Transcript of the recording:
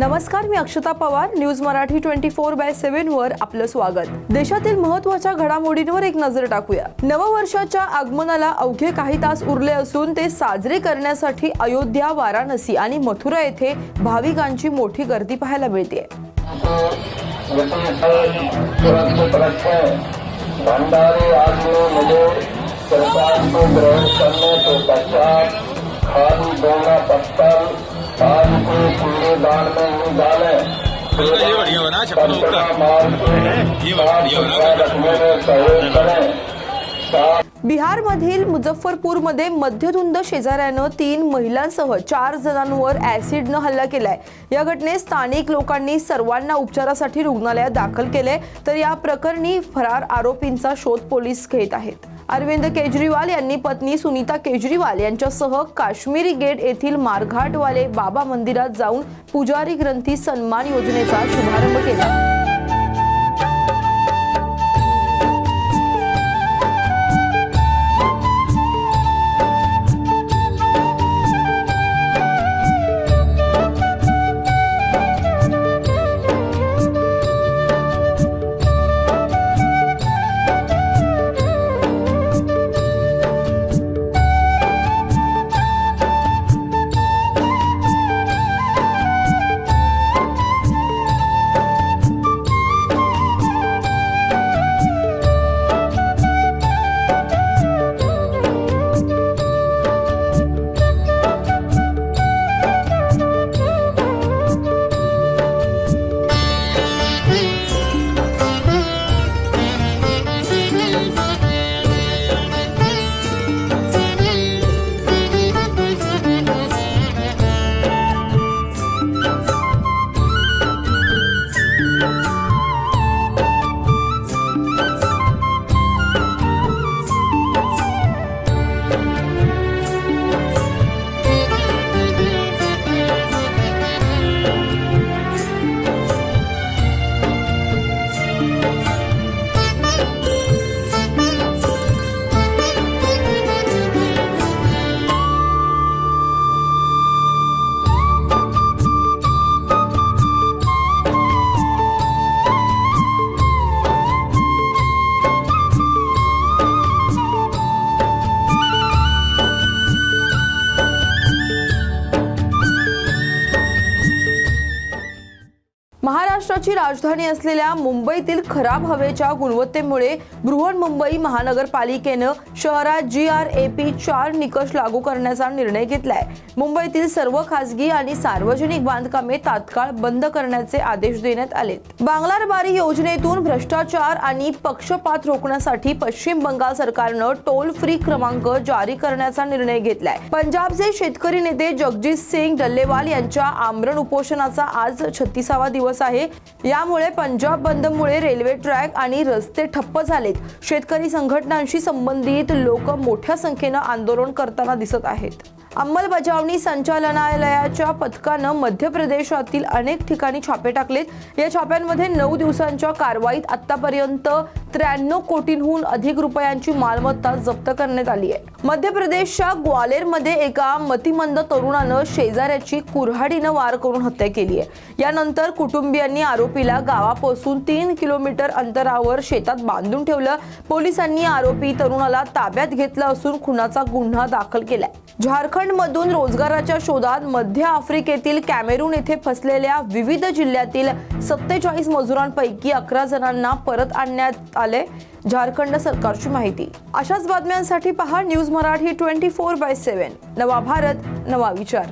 नमस्कार, मी अक्षता पवार. न्यूज मराठी 24/7 वर आपलं स्वागत. देशातील महत्त्वाच्या घडामोडींवर एक नजर टाकूया. नववर्षाच्या आगमनाला अवघे काही तास उरले असून ते साजरे करण्यासाठी अयोध्या, वाराणसी आणि मथुरा येथे भाविकांची मोठी गर्दी पाहायला मिळते. भंडारे आदमी मुझे सरकार को ग्रहण करने के पश्चात खाली दोना पत्थर आज को कूड़ेदान में नहीं डाले। ये बढ़िया बना रखने में सहयोग करें। बिहारमधील मुझफ्फरपूरमध्ये मध्यधुंद शेजाऱ्यानं 3 महिलांसह 4 जणांवर ऍसिडनं हल्ला केलाय. या घटनेत स्थानिक लोकांनी सर्वांना उपचारासाठी रुग्णालयात दाखल केले, तर या प्रकरणी फरार आरोपींचा शोध पोलीस घेत आहेत. अरविंद केजरीवाल यांनी पत्नी सुनीता केजरीवाल यांच्यासह काश्मीरी गेट येथील मारघाटवाले बाबा मंदिरात जाऊन पुजारी ग्रंथी सन्मान योजनेचा शुभारंभ केला. महाराष्ट्राची राजधानी असलेल्या मुंबईतील खराब हवेच्या गुणवत्तेमुळे बृहन्मुंबई महानगरपालिकेनं शहरात GRAP 4 निकष लागू करण्याचा निर्णय घेतलाय. मुंबईतील सर्व खासगी आणि सार्वजनिक बांधकामे तात्काळ बंद करण्याचे आदेश देण्यात आलेत. बांगलारबारी योजनेतून भ्रष्टाचार आणि पक्षपात रोखण्यासाठी पश्चिम बंगाल सरकारनं टोल फ्री क्रमांक जारी करण्याचा निर्णय घेतलाय. पंजाबचे शेतकरी नेते जगजीत सिंग डल्लेवाल यांच्या आमरण उपोषणाचा आज 36वा दिवस आहे. यामुळे पंजाब बंदमुळे रेल्वे ट्रॅक आणि रस्ते ठप्प झालेत. शेतकरी संघटनांशी संबंधित लोक मोठ्या संख्येने आंदोलन करताना दिसत आहेत. अंमलबजावणी संचालनालयाच्या पथकानं मध्य प्रदेशातील अनेक ठिकाणी छापे टाकलेत. या छाप्यांमध्ये 9 दिवसांच्या कारवाईत आतापर्यंत 93 कोटींहून अधिक रुपयांची मालमत्ता जप्त करण्यात आली आहे. मध्य प्रदेशच्या ग्वालेरमध्ये एका मतिमंद तरुणानं शेजाऱ्याची कुऱ्हाडीनं वार करून हत्या केली आहे. यानंतर कुटुंबियांनी आरोपीला गावापासून 3 किलोमीटर अंतरावर शेतात बांधून ठेवलं. पोलिसांनी आरोपी तरुणाला ताब्यात घेतलं असून खुनाचा गुन्हा दाखल केलाय. झारखंडमधून रोजगाराच्या शोधात मध्य आफ्रिकेतील कॅमेरून येथे फसलेल्या विविध जिल्ह्यातील 47 मजुरांपैकी 11 जणांना परत आणण्यात आले. झारखंड सरकारची माहिती. अशाच बातम्यांसाठी पहा न्यूज मराठी 24/7. नवा भारत, नवा विचार.